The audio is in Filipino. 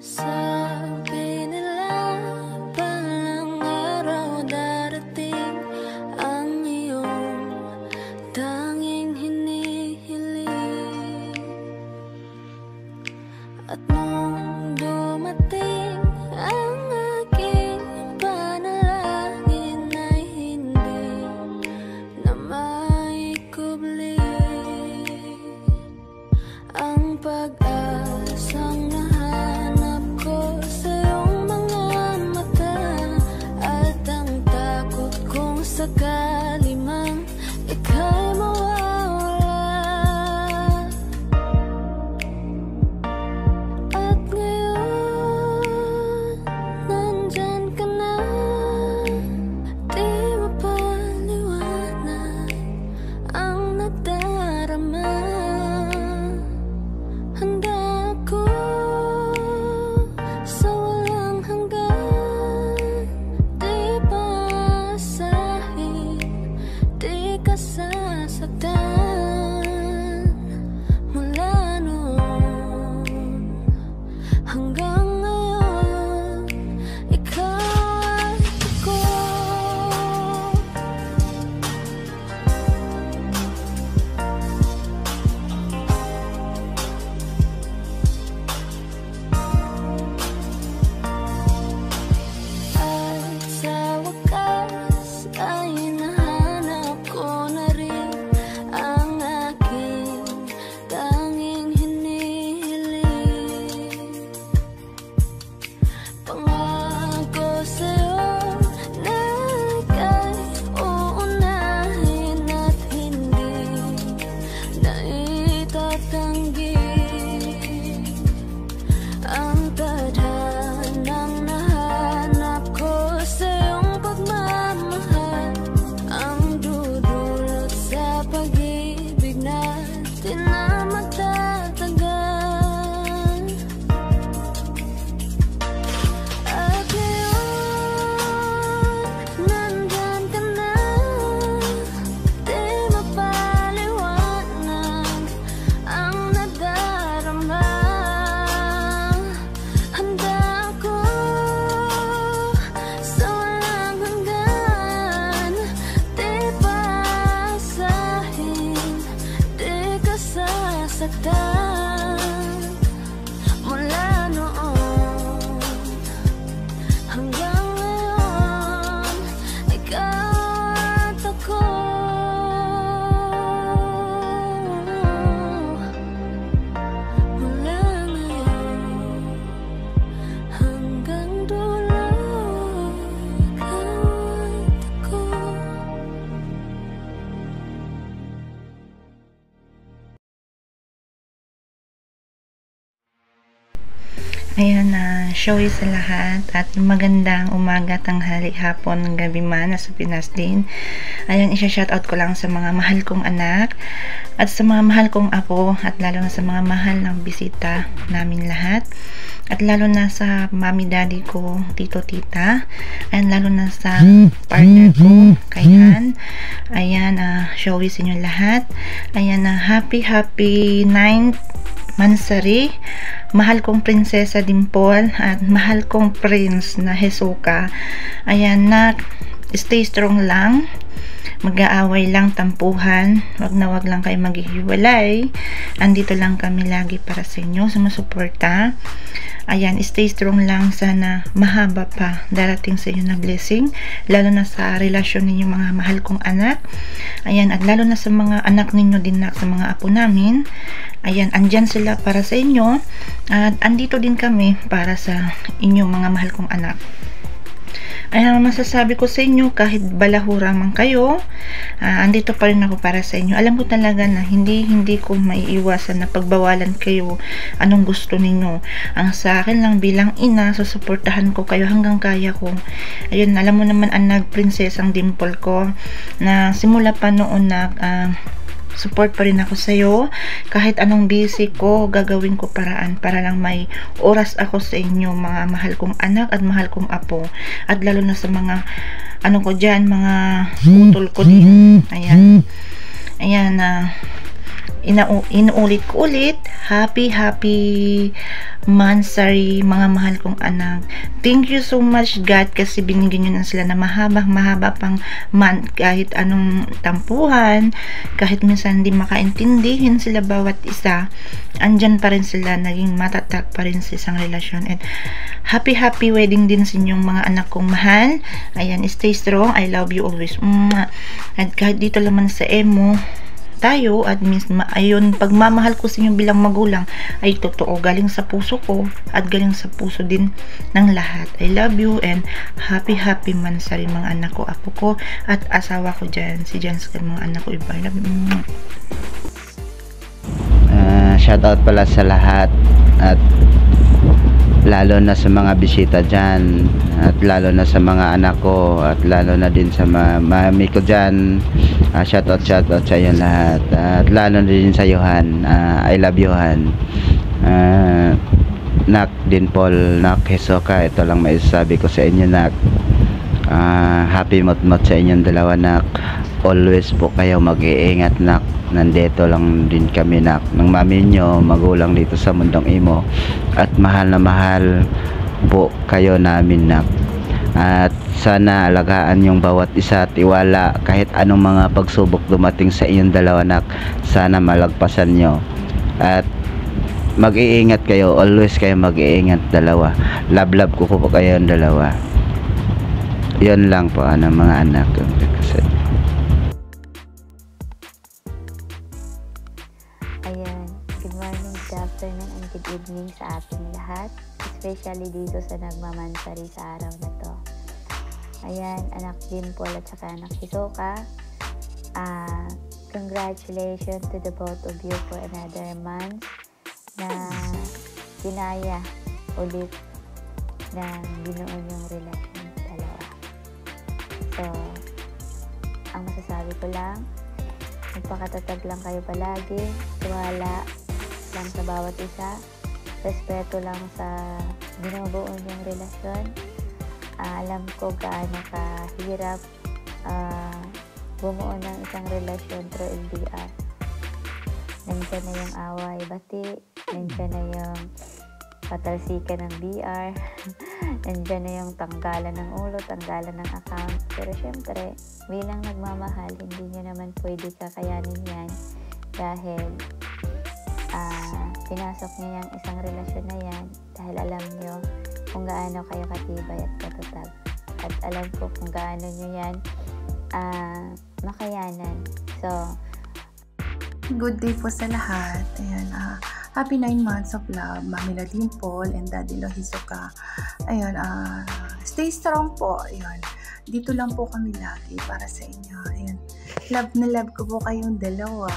Sabi nila palang araw darating ang iyong tanging hinihiling. At nung dumating ang aking panalangin ay hindi na maikubli ang pag-asang nahanap ko sa iyong mga mata, at ang takot kong sakali mang ika'y mawawala. At ngayon, nandyan ka na, di mapaliwanag ang nadarama. Handa ako sa walang hanggan, di paasahin, di ka sasaktan. Mula noon hanggang ngayon, ikaw at ako. At sa wakas ay nahanap ko na rin ang aking tanging hinihiling. Pangako sa'yo na ika'y uunahin at hindi na itatanggi ang tadhanang nahanap ko sa iyong pagmamahal, ang dudulot sa pag-ibig natin na magtatagal. At ngayon, nandyan ka na, di mapaliwanag ang nadarama. Handa ako sa walang hanggan, di paasahin, di ka sasaktan. Mula noon hanggang ngayon, ikaw at ako. Mula ngayon hanggang dulo, ikaw at ako. Ayan na, showy sa lahat at magandang umaga, tanghali, hapon, gabi man, nasa Pinas din. Ayan, isa-shoutout ko lang sa mga mahal kong anak at sa mga mahal kong apo, at lalo na sa mga mahal ng bisita namin lahat, at lalo na sa mami daddy ko, tito tita, and lalo na sa partner ko, Kayan. Ayan, showy sa inyo lahat. Ayan, happy 9th Mansari, mahal kong prinsesa Dimple at mahal kong prince na Hesuka. Ayan, stay strong lang, mag-aaway lang, tampuhan, wag lang kayo maghihiwalay. Andito lang kami lagi para sa inyo, sumusuporta. Ayan, stay strong lang, sana mahaba pa darating sa inyo na blessing, lalo na sa relasyon ninyo mga mahal kong anak. Ayan, at lalo na sa mga anak ninyo din, sa mga apo namin. Ayan, andyan sila para sa inyo, at andito din kami para sa inyong mga mahal kong anak. Ayan, masasabi ko sa inyo, kahit balahura man kayo, andito pa rin ako para sa inyo. Alam ko talaga na hindi ko maiiwasan na pagbawalan kayo anong gusto ninyo. Ang sa akin lang bilang ina, susuportahan ko kayo hanggang kaya ko. Ayun, alam mo naman anak, prinsesang Dimple ko, na simula pa noon na support pa rin ako sa'yo. Kahit anong busy ko, gagawin ko paraan para lang may oras ako sa inyo, mga mahal kong anak at mahal kong apo. At lalo na sa mga, ano ko dyan, mga utol ko din. Ayan. Ayan, inuulit ko ulit, happy Mansari, mga mahal kong anak. Thank you so much God, kasi binigyan nyo na sila na mahaba pang month, kahit anong tampuhan, kahit minsan hindi makaintindihin sila bawat isa, andyan pa rin sila, naging matatak pa rin sa isang relasyon. And happy wedding din sa inyong mga anak kong mahal. Ayan, stay strong, I love you always. At kahit dito naman sa emo tayo, at ayun, pagmamahal ko sa inyo bilang magulang ay totoo, galing sa puso ko at galing sa puso din ng lahat. I love you and happy Mansari, mga anak ko, apo ko at asawa ko dyan, si Jans, mga anak ko iba. I love you. Shoutout pala sa lahat, at lalo na sa mga bisita dyan, at lalo na sa mga anak ko, at lalo na din sa mami ko dyan. Shoutout sa inyo lahat, at lalo na din sa Johan. I love Johan. Nak Dimple, Nak Hisoka, ito lang maisasabi ko sa inyo, Nak. Happy mot sa inyong dalawa, Nak. Always po kayo mag-iingat, Nak. Nandito lang din kami, Nak, ng mami nyo, magulang dito sa mundong imo, at mahal na mahal po kayo namin, Nak. At sana alagaan yung bawat isa, tiwala kahit anong mga pagsubok dumating sa inyong dalawa, Nak. Sana malagpasan nyo, at mag-iingat kayo, always kayo mag-iingat dalawa. Love ko po kayo yung dalawa. Yun lang po, mga anak. Ayan, good morning, good afternoon, and good evening sa ating lahat, especially dito sa nagmamansari sa araw na to. Ayan, anak Dimple at saka anak Hisoka, congratulations to the both of you for another month na ginaya ulit ng binuo yung relasyon sa dalawa. So, ang masasabi ko lang, magpakatatag lang kayo palagi, tiwala lang sa bawat isa, respeto lang sa binubuo niyong relasyon. Alam ko gaano kahirap bumuo ng isang relasyon through LDR. Nandiyan na yung away bati, nandiyan na yung patalsikan ng BR, nandiyan na yung tanggalan ng ulo, tanggalan ng account. Pero syempre, bilang nagmamahal, hindi nyo naman pwede kakayanin yan dahil pinasok nyo yung isang relasyon na yan dahil alam nyo kung gaano kayo katibay at katatag. At alam ko kung gaano nyo yan makayanan. So, good day po sa lahat. Ayan, happy 9 months of love, Mami na Dimple and Daddy Lo Hisoka. Ayan, stay strong po. Ayan, dito lang po kami lagi para sa inyo. Ayan, love na love ko po kayong dalawa.